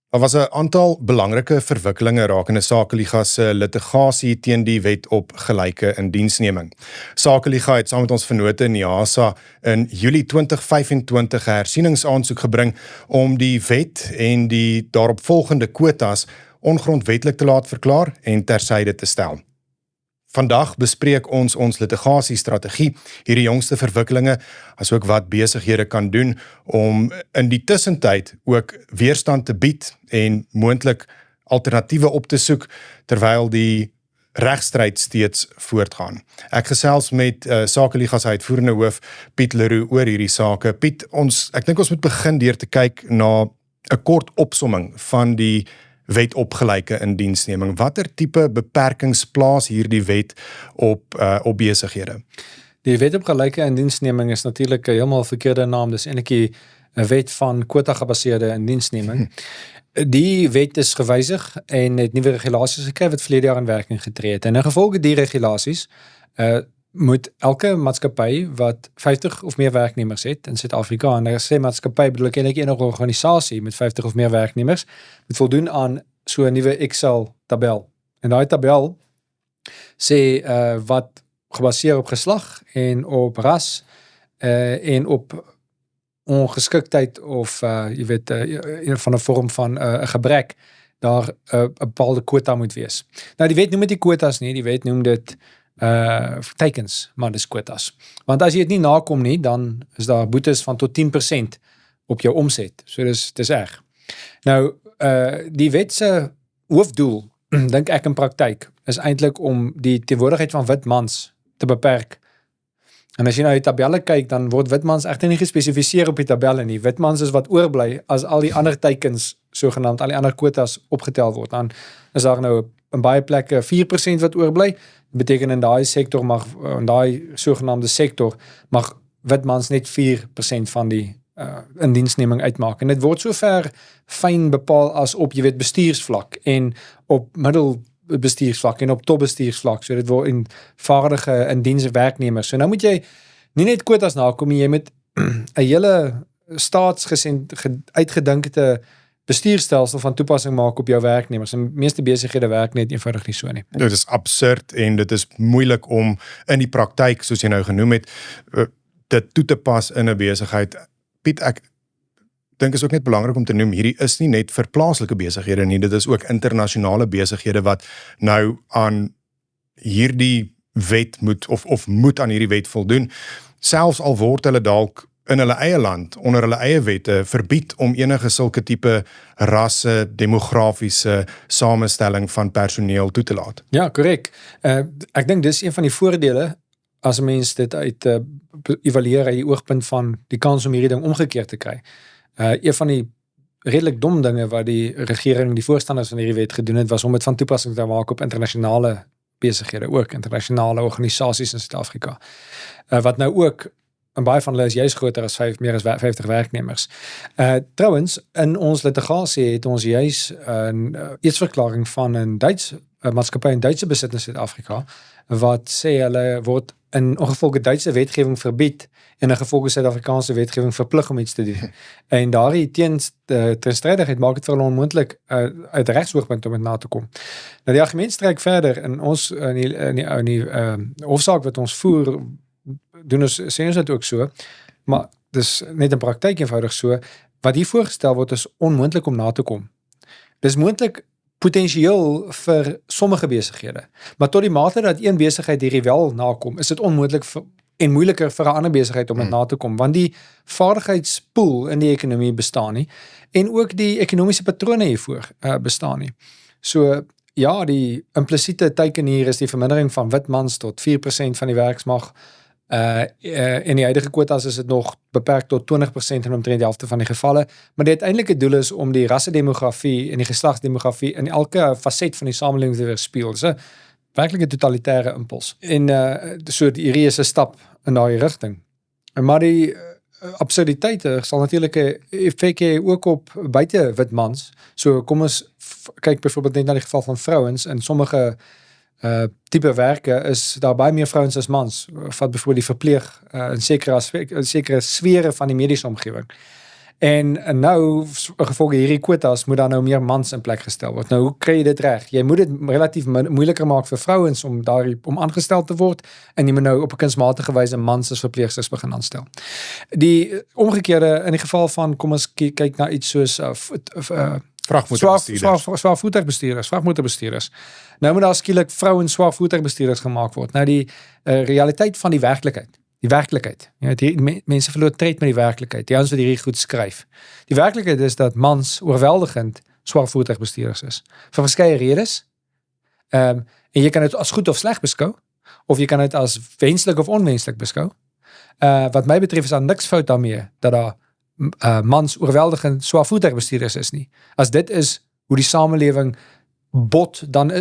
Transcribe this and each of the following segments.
Daar was 'n aantal belangrike verwikkelinge rakende Sakeliga se litigasie teen die wet op gelyke indiensneming. Sakeliga het saam met ons vennote NIASA in Julie 2025 'n hersieningsaansoek gebring om die wet en die daaropvolgende kwotas ongrondwetlik te laat verklaar en tersyde te stel. Vandag bespreek ons litigasiestrategie, hierdie jongste verwikkelinge, asook wat besighede kan doen om in die tussentyd ook weerstand te bied en moontlik alternatiewe op te soek terwyl die regstryd steeds voortgaan. Ek gesels met Sakeliga se uitvoerende hoof Piet Leroux oor hierdie sake. Piet, ek dink ons moet begin deur te kyk na 'n kort opsomming van die wet op gelyke indiensneming. Watter tipe beperkings plaas hierdie wet op besighede? Die wet op gelyke indiensneming is natuurlik 'n heeltemal verkeerde naam. Dis eintlik 'n wet van kwota gebaseerde indiensneming. Die wet is gewysig en het nuwe regulasies gekry wat verlede jaar in werking getree het. En in gevolge die regulasies moet elke maatskappy wat 50 of meer werknemers het in Suid-Afrika, en as sê maatskappy bedoel ek eintlik enige organisasie met 50 of meer werknemers, moet voldoen aan so 'n nuwe Excel tabel. En daai tabel sê wat gebaseer op geslag en op ras en op ongeskiktheid of jy weet van 'n vorm van 'n gebrek daar 'n bepaalde kwota moet wees. Nou die wet noem dit nie kwotas nie, die wet noem dit tekens, maar dis kwotas. Want as jy dit nie nakom nie, dan is daar boetes van tot 10% op jou omset. So dis erg. Nou, die wet se hoofdoel, dink ek in praktyk, is eintlik om die teenwoordigheid van wit mans te beperk. En as jy nou die tabelle kyk, dan word wit mans egter nie gespesifiseer op die tabelle nie. Wit mans is wat oorbly as al die ander tekens, sogenaamd al die ander kwotas opgetel word. Dan is daar nou in baie plekke 4% wat oorbly. Dat beteken in daai sektor in daai sogenaamde sektor mag wit mans net 4% van die indiensneming uitmaak. En dit word sover fyn bepaal as op, jy weet, bestuursvlak en op middelbestuursvlak en op topbestuursvlak. So dit word in vaardige indienswerknemers. So nou moet jy nie net kwotas nakom nie, jy moet 'n hele uitgedinkte bestuurstelsel van toepassing maak op jou werknemers. En meeste besighede werk net eenvoudig nie so nie. Dit is absurd en dit is moeilik om in die praktyk, soos jy nou genoem het, dit toe te pas in 'n besigheid. Piet, ek dink is ook net belangrik om te noem, hierdie is nie net vir plaaslike besighede nie, dit is ook internasionale besighede wat nou aan hierdie wet moet aan hierdie wet voldoen, selfs al word hulle dalk in hulle eie land, onder hulle eie wette, verbied om enige sulke tipe rasse, demografiese samestelling van personeel toe te laat. Ja, korrek. Ek dink dis een van die voordele as 'n mens dit uit evalueer uit die oogpunt van die kans om hierdie ding omgekeerd te kry. Een van die redelik dom dinge wat die regering, die voorstanders van hierdie wet gedoen het, was om dit van toepassing te maak op internasionale besighede, ook internasionale organisasies in Suid-Afrika. Wat nou ook en baie van hulle is juist groter as meer as 50 werknemers. Trouwens, in ons litigasie het ons juist 'n eetsverklaring van 'n maatskappy in Duitse besit in Suid-Afrika, wat sê hulle word in ongevolge Duitse wetgewing verbied en in gevolge Suid-Afrikaanse wetgewing verplig om iets te doen. En daardie teenstrydigheid maak dit vir hulle onmoontlik uit regsoogpunt om dit na te kom. Nou die argument strek verder in ons in die hofsaak wat ons voer, doen ons, sê ons dit ook so, maar dis net in praktyk eenvoudig so, wat hier voorgestel word is onmoontlik om na te kom. Dis moontlik potensieel vir sommige besighede, maar tot die mate dat een besigheid hierdie wel nakom, is dit onmoontlik en moeiliker vir 'n ander besigheid om dit na te kom, want die vaardigheidspool in die ekonomie bestaan nie, en ook die ekonomiese patrone hiervoor bestaan nie. So, ja, die implisiete teiken hier is die vermindering van wit mans tot 4% van die werksmag. In die huidige kwotas is dit nog beperk tot 20% in omtrent die helfte van die gevalle, maar die uiteindelike doel is om die rassedemografie en die geslagsdemografie in elke facet van die samelewing te weerspieël. Dis 'n werklike totalitaire impuls. En so hierdie is 'n stap in daai rigting. Maar die absurditeite sal natuurlik 'n effek hê ook op buite wit mans. So kom ons kyk byvoorbeeld net na die geval van vrouens in sommige tipe werke is daar baie meer vrouens as mans. Vat byvoorbeeld die verpleeg in sekere sfere van die mediese omgewing. En nou, gevolge hierdie quotas, moet daar nou meer mans in plek gestel word. Nou, hoe kry jy dit reg? Jy moet dit relatief moeiliker maak vir vrouens om aangestel te word, en jy moet nou op 'n kunsmatige wyse mans as verpleegsters begin aanstel. Die omgekeerde, in die geval van, kom ons kyk na iets soos vraagmotorbestuurders. Nou moet daar skielik vrouens swaarvoertuigbestuurders gemaak word. Nou die realiteit van die werklikheid. Die werklikheid. Ja, mense verloor tred met die werklikheid. Die ouens wat hierdie goed skryf. Die werklikheid is dat mans oorweldigend swaarvoertuigbestuurders is. Vir verskeie redes. En jy kan dit as goed of sleg beskou, of jy kan dit as wenslik of onwenslik beskou. Wat my betref is daar niks fout daarmee dat daar mans oorweldigend swaarvoertuigbestuurders is nie. As dit is hoe die samelewing bot dan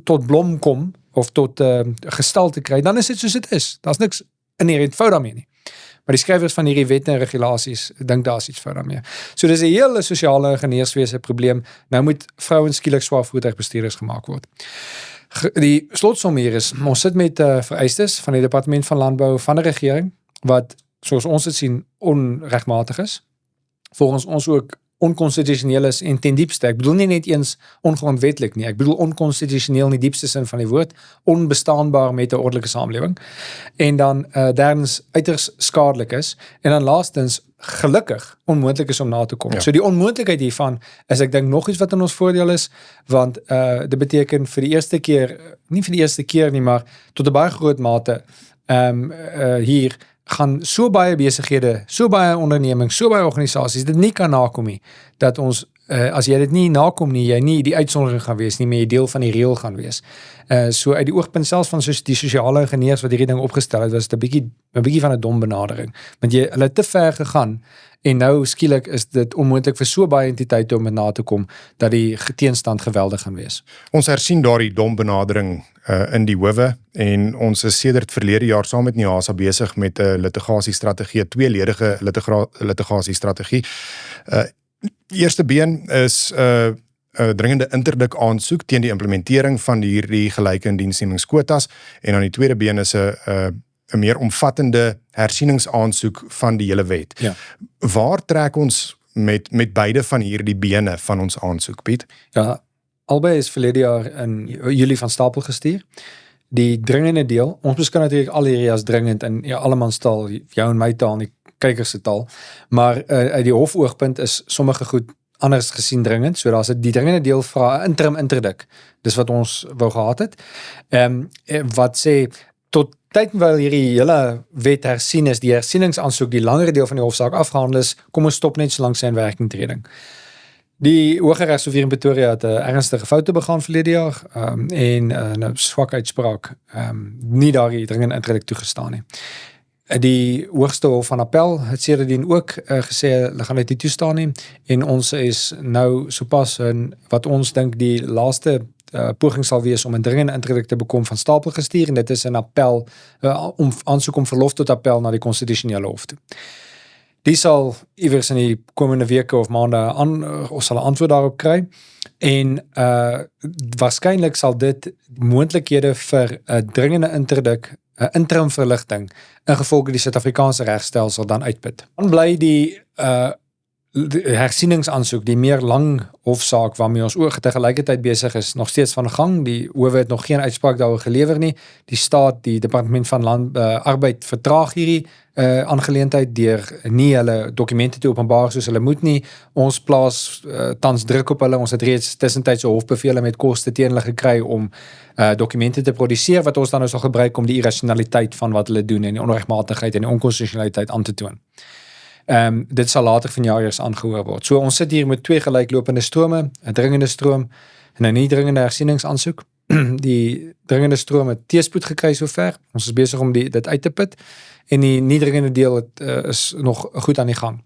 tot blom kom of tot gestalte kry, dan is dit soos dit is. Daar's niks inherent fout daarmee nie. Maar die skrywers van hierdie wette en regulasies dink daar's iets fout daarmee. So dis 'n hele sosiale ingenieurswese probleem. Nou moet vrouens skielik swaarvoertuigbestuurders gemaak word. Die slotsom hier is, ons sit met vereistes van die Departement van Landbou van die regering, wat soos ons dit sien onregmatig is. Volgens ons ook onkonstitusioneel is en ten diepste. Ek bedoel nie net eens ongrondwetlik nie. Ek bedoel onkonstitusioneel in die diepste sin van die woord, onbestaanbaar met 'n ordelike samelewing. En dan derdens uiters skadelik is en dan laastens gelukkig onmoontlik is om na te kom. Ja. So die onmoontlikheid hiervan is ek dink nog iets wat in ons voordeel is, want dit beteken vir die eerste keer, nie vir die eerste keer nie, maar tot 'n baie groot mate hier gaan so baie besighede, so baie ondernemings, so baie organisasies dit nie kan nakom nie, dat ons, as jy dit nie nakom nie, jy nie die uitsondering gaan wees nie, maar jy deel van die reël gaan wees. So uit die oogpunt selfs van die sosiale ingenieurs wat hierdie ding opgestel het, was dit 'n bietjie van 'n dom benadering. Want hulle het te ver gegaan, en nou skielik is dit onmoontlik vir so baie entiteite om dit na te kom, dat die teenstand geweldig gaan wees. Ons hersien daardie dom benadering in die howe, en ons is sedert verlede jaar saam met NIASA besig met 'n litigasiestrategie, 'n tweeledige litigasiestrategie. Eerste been is 'n dringende interdik aansoek teen die implementering van hierdie gelyke indiensnemingskwotas, en dan die tweede been is 'n meer omvattende hersieningsaansoek van die hele wet. Ja. Waar trek ons met beide van hierdie bene van ons aansoek, Piet? Ja, albei is verlede jaar in Julie van stapel gestuur. Die dringende deel, ons beskou natuurlik al hierdie as dringend in allemans taal, jou en my taal en die kykers se taal, maar uit die hofoogpunt is sommige goed anders gesien dringend, so daar's die dringende deel vra 'n interim interdik. Dis wat ons wou gehad het. Wat sê tot tyd terwyl hierdie hele wet hersien is, die hersieningsaansoek die langer deel van die hofsaak afgehandel is, kom ons stop net solank sy in werking treding. Die Hooggeregshof hier in Pretoria het 'n ernstige foute begaan verlede jaar en 'n swak uitspraak nie daardie dringende interdik toegestaan nie. Die Hoogste Hof van Appel het sedertdien ook gesê hulle gaan dit nie toestaan nie, en ons is nou sopas in wat ons dink die laaste poging sal wees om 'n dringende interdik te bekom van stapel gestuur, en dit is 'n appel, aansoek om verlof tot appel na die konstitusionele hof toe. Die sal iewers in die komende weke of maande ons sal 'n antwoord daarop kry, en waarskynlik sal dit moontlikhede vir 'n dringende interdik, 'n interim verligting ingevolge die Suid-Afrikaanse regstelsel dan uitput. Dan bly die hersieningsaansoek, die meer lang hofsaak waarmee ons ook tegelykertyd besig is, nog steeds van gang. Die howe het nog geen uitspraak daaroor gelewer nie. Die staat, die Departement van Arbeid vertraag hierdie aangeleentheid deur nie hulle dokumente te openbaar soos hulle moet nie. Ons plaas tans druk op hulle. Ons het reeds tussentydse hofbevele met koste teen hulle gekry om dokumente te produseer, wat ons dan nou sal gebruik om die irrasionaliteit van wat hulle doen en die onregmatigheid en die onkonstitusionaliteit aan te toon. Dit sal later vanjaar eers aangehoor word. So ons sit hier met twee gelyklopende strome, 'n dringende stroom en 'n nie dringende hersieningsaansoek. Die dringende stroom het teespoed gekry sover. Ons is besig om dit uit te put, en die nie dringende deel is nog goed aan die gang.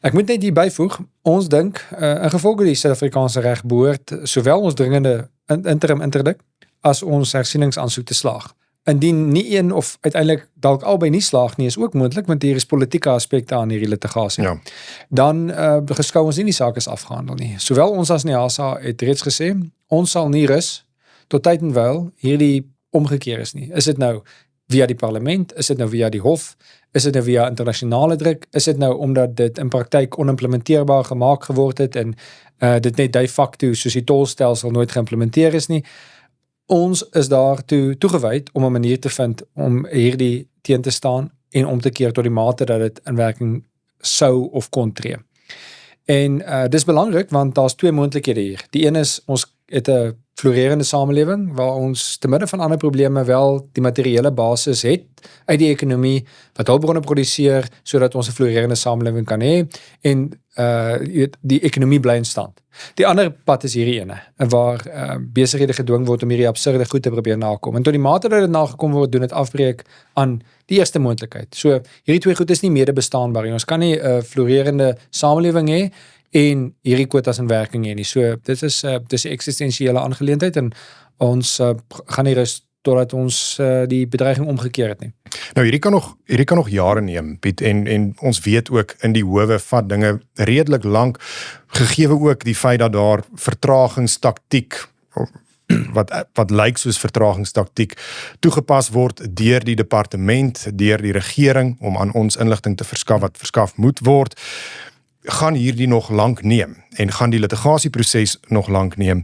Ek moet net hier byvoeg, ons dink ingevolge die Suid-Afrikaanse reg behoort sowel ons dringende interim interdik as ons hersieningsaansoek te slaag. Indien nie een of uiteindelik dalk albei nie slaag nie, is ook moontlik, want hier is politieke aspekte aan hierdie litigasie. Ja. Dan geskou ons nie die saak is afgehandel nie. Sowel ons as NIASA het reeds gesê, ons sal nie rus tot tyd en wyl hierdie omgekeer is nie. Is dit nou via die parlement, is dit nou via die hof, is dit nou via internasionale druk, is dit nou omdat dit in praktyk onimplementeerbaar gemaak geword het en dit net de facto soos die tolstelsel nooit geïmplementeer is nie. Ons is daartoe toegewyd om 'n manier te vind om hierdie teen te staan en om te keer tot die mate dat dit in werking sou of kon tree. En dis belangrik want daar's twee moontlikhede hier. Die een is ons het 'n florerende samelewing waar ons te midde van ander probleme wel die materiële basis het uit die ekonomie wat hulpbronne produseer sodat ons 'n florerende samelewing kan hê en die ekonomie bly in stand. Die ander pad is hierdie ene waar besighede gedwing word om hierdie absurde goed te probeer nakom. En tot die mate dat dit nagekom word, doen dit afbreek aan die eerste moontlikheid. So hierdie twee goed is nie mede bestaanbaar nie. Ons kan nie 'n florerende samelewing hê en hierdie kwotas in werking hê nie. So dit is 'n eksistensiële aangeleentheid en ons gaan nie rus totdat ons die bedreiging omgekeer het nie. Nou hierdie kan nog jare neem, Piet, en ons weet ook in die howe vat dinge redelik lank, gegee ook die feit dat daar vertragingstaktiek wat lyk soos vertragingstaktiek toegepas word deur die departement, deur die regering om aan ons inligting te verskaf wat verskaf moet word. Gaan hierdie nog lank neem en gaan die litigasieproses nog lank neem.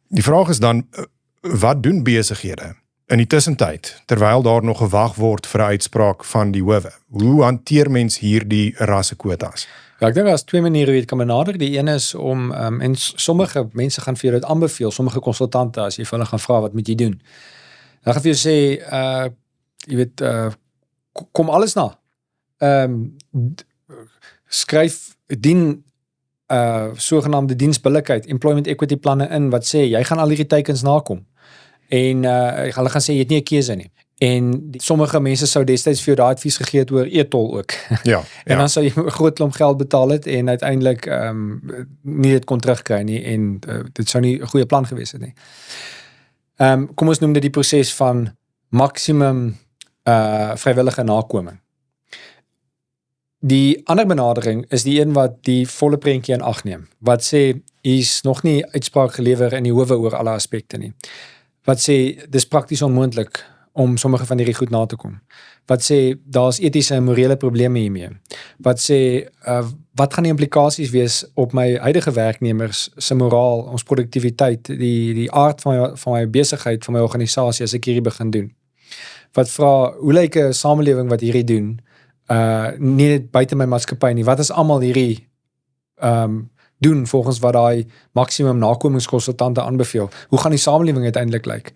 Die vraag is dan, wat doen besighede in die tussentyd, terwyl daar nog gewag word vir 'n uitspraak van die howe? Hoe hanteer mens hierdie rassekwotas? Ja, ek dink daar's twee maniere hoe jy dit kan benader. Die een is om, en sommige mense gaan vir jou dit aanbeveel, sommige konsultante, as jy vir hulle gaan vra, wat moet jy doen? Dan gaan vir jou sê, jy weet, kom alles na. Skryf sogenaamde diensbillikheid, employment equity planne in, wat sê, jy gaan al hierdie teikens nakom. En hulle gaan sê, jy het nie 'n keuse nie. En sommige mense sou destyds vir jou daai advies gegee het oor e-tol ook. Ja, en dan sou jy 'n groot klomp geld betaal het en uiteindelik nie dit kon terugkry nie en dit sou nie 'n goeie plan gewees het nie. Kom ons noem dit die proses van maksimum vrywillige nakoming. Die ander benadering is die een wat die volle prentjie in ag neem. Wat sê, is nog nie uitspraak gelewer in die howe oor alle aspekte nie. Wat sê, dis prakties onmoontlik om sommige van hierdie goed na te kom. Wat sê, daar's etiese en morele probleme hiermee. Wat sê, wat gaan die implikasies wees op my huidige werknemers se moraal, ons produktiwiteit, die aard van my besigheid, van my organisasie as ek hierdie begin doen. Wat vra, hoe lyk 'n samelewing wat hierdie doen? Nie net buite my maatskappy nie. Wat is almal hierdie doen volgens wat daai maksimum nakomingskonsultante aanbeveel? Hoe gaan die samelewing uiteindelik lyk?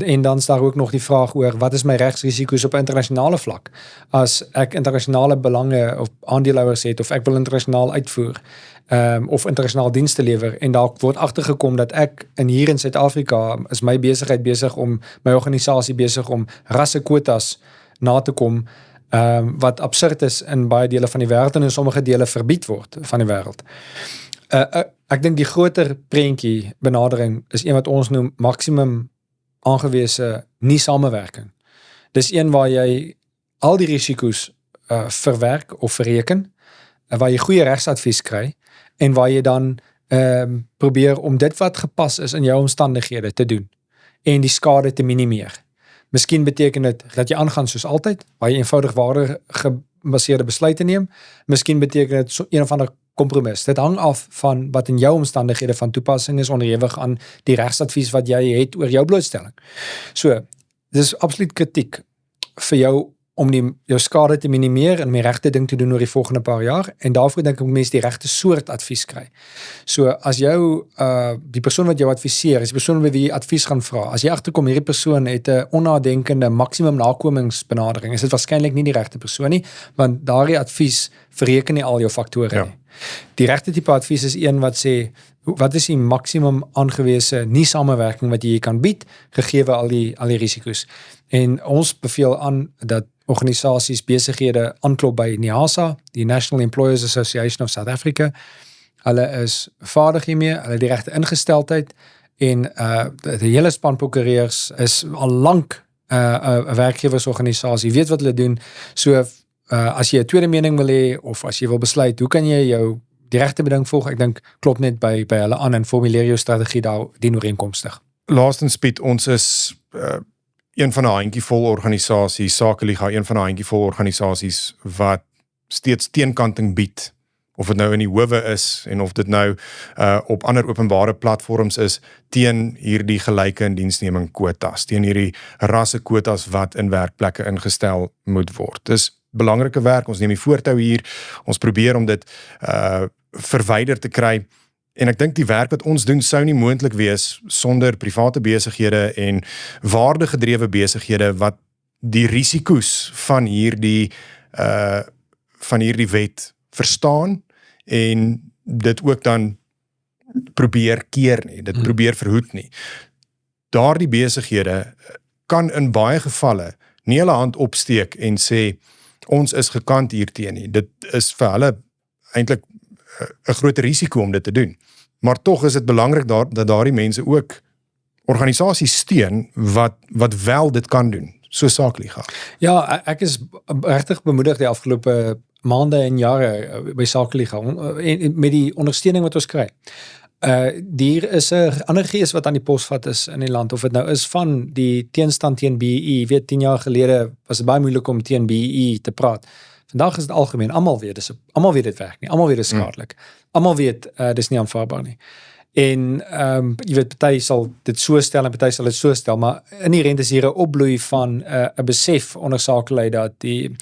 En dan is daar ook nog die vraag oor wat is my regsrisiko's op internasionale vlak? As ek internasionale belange of aandeelhouers het of ek wil internasionaal uitvoer of internasionaal dienste lewer en daar word agtergekom dat ek hier in Suid-Afrika is my besigheid besig om my organisasie besig om rassekwotas na te kom wat absurd is in baie dele van die wêreld en in sommige dele verbied word van die wêreld. Ek dink die groter prentjie benadering is een wat ons noem maksimum aangewese nie samewerking. Dis een waar jy al die risiko's verwerk of verreken, waar jy goeie regsadvies kry en waar jy dan probeer om dit wat gepas is in jou omstandighede te doen en die skade te minimeer. Miskien beteken dit dat jy aangaan soos altyd, waar jy eenvoudig waardegebaseerde besluite neem. Miskien beteken dit een of ander kompromis. Dit hang af van wat in jou omstandighede van toepassing is, onderhewig aan die regsadvies wat jy het oor jou blootstelling. So, dis absoluut kritiek vir jou om jou skade te minimeer en die regte ding te doen oor die volgende paar jaar, en daarvoor dink ek mense die regte soort advies kry. So, as jou, die persoon wat jou adviseer, is die persoon wie jy advies gaan vra, as jy agterkom, hierdie persoon het 'n onnadenkende maksimum nakomingsbenadering, is dit waarskynlik nie die regte persoon nie, want daardie advies verreken nie al jou faktore nie. Die regte tipe advies is een wat sê, wat is die maksimum aangewese nie samewerking wat jy kan bied, gegeewe al die risiko's. En ons beveel aan dat organisasies, besighede aanklop by NIASA, die National Employers Association of South Africa. Hulle is vaardig hiermee, hulle het die regte ingesteldheid en die hele span prokureurs is al lank 'n werkgewersorganisasie, weet wat hulle doen. So as jy 'n tweede mening wil hê of as jy wil besluit hoe kan jy jou die regte beding volg, ek dink klop net by hulle aan en formuleer jou strategie dien ooreenkomstig. Laastens, Piet, ons is een van 'n handjievol organisasies, Sakeliga, een van 'n handjievol organisasies wat steeds teenkanting bied, of dit nou in die howe is en of dit nou op ander openbare platforms is, teen hierdie gelyke indiensneming kwotas, teen hierdie rasse kwotas wat in werkplekke ingestel moet word. Dis belangrike werk, ons neem die voortou hier, ons probeer om dit verwyder te kry, en ek dink die werk wat ons doen sou nie moontlik wees sonder private besighede en waardegedrewe besighede wat die risiko's van hierdie wet verstaan en dit ook dan probeer keer nie, dit probeer verhoed nie. Daardie besighede kan in baie gevalle nie hulle hand opsteek en sê, ons is gekant hierteen nie. Dit is vir hulle eintlik 'n groot risiko om dit te doen. Maar tog is dit belangrik dat daardie mense ook organisasies steun wat wel dit kan doen, so Sakeliga. Ja, ek is regtig bemoedig die afgelope maande en jare by Sakeliga met die ondersteuning wat ons kry. Hier is 'n ander gees wat aan die posvat is in die land, of dit nou is van die teenstand teen BEE. Weet 10 jaar gelede was dit baie moeilik om teen BEE te praat. Vandag is dit algemeen, almal weet dit werk nie, almal weet dit is skadelik. Almal weet dis nie aanvaarbaar nie. En jy weet, party sal dit so stel en party sal dit so stel, maar inherent is hier 'n opbloei van 'n besef onder sakelei dat die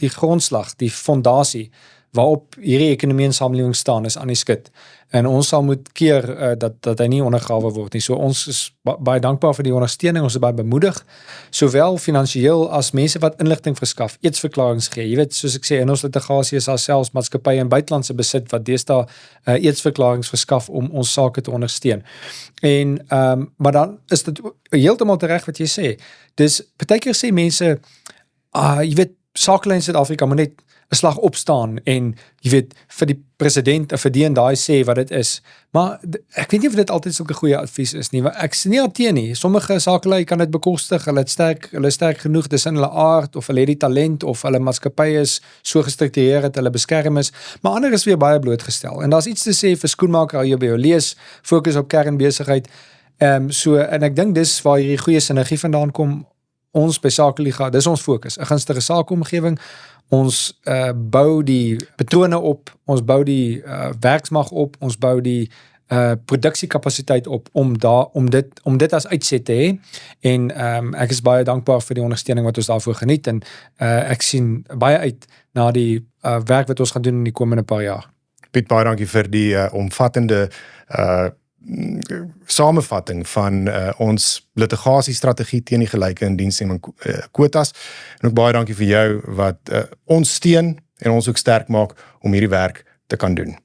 grondslag, die fondasie waarop hierdie ekonomie en samelewing staan is aan die skit. En ons sal moet keer dat hy nie ondergawe word nie. So ons is baie dankbaar vir die ondersteuning, ons is baie bemoedig, sowel finansiëel as mense wat inligting verskaf, eetsverklaringe gee. Jy weet, soos ek sê, in ons litigasie is daar selfs maatskappye in buitelandse besit wat deesdae eetsverklaringe verskaf om ons sake te ondersteun. En maar dan is dit heeltemal reg wat jy sê. Dis partykeer sê mense, jy weet, sakelei in Suid-Afrika moet net 'n slag opstaan en jy weet vir die president of vir die en daai sê wat dit is. Maar ek weet nie of dit altyd sulke goeie advies is nie. Ek is nie teen nie. Sommige sakelei kan dit bekostig. Hulle is sterk genoeg, dis in hulle aard, of hulle het die talent, of hulle maatskappye is so gestruktureer dat hulle beskerm is. Maar ander is weer baie blootgestel. En daar's iets te sê vir skoenmaker, hou jy by jou lees, fokus op kernbesigheid. En ek dink dis waar hierdie goeie sinergie vandaan kom. Ons by Sakeliga, dis ons fokus, 'n gunstige sakeomgewing. Ons bou die patrone op, ons bou die werksmag op, ons bou die produksiekapasiteit op om dit as uitset te hê. En ek is baie dankbaar vir die ondersteuning wat ons daarvoor geniet en ek sien baie uit na die werk wat ons gaan doen in die komende paar jaar. Piet, baie dankie vir die omvattende samevatting van ons litigasiestrategie teen die gelyke indiensneming kwotas, en ook baie dankie vir jou wat ons steun en ons ook sterk maak om hierdie werk te kan doen.